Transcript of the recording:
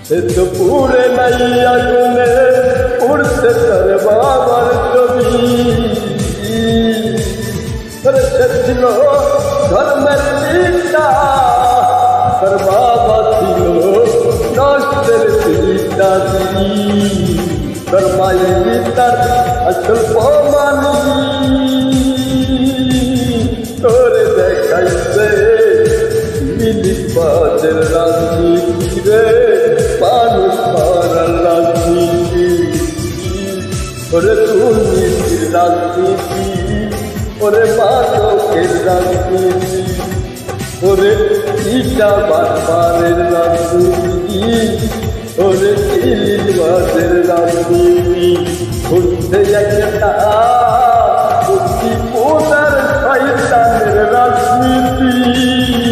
সে তো পুরে নাই আগুনে উড়ছে তার বাবার ছবি। সে ছিল ধর্মের পিতা, তার বাবা ছিল নষ্টের পিতা। তার মায়ের পিতার আসল প্রমাণ করে দেখাইছে মিলিবাদের রাজনীতি রে, মানুষ মারার রাজনীতি, ওরে দুর্নীতির রাজনীতি, ওরে মাদকের রাজনীতি, ওরে ইটা বাটপারের রাজনীতি, ওরে চিলিবাদের রাজনীতি। ঘুরতে একটা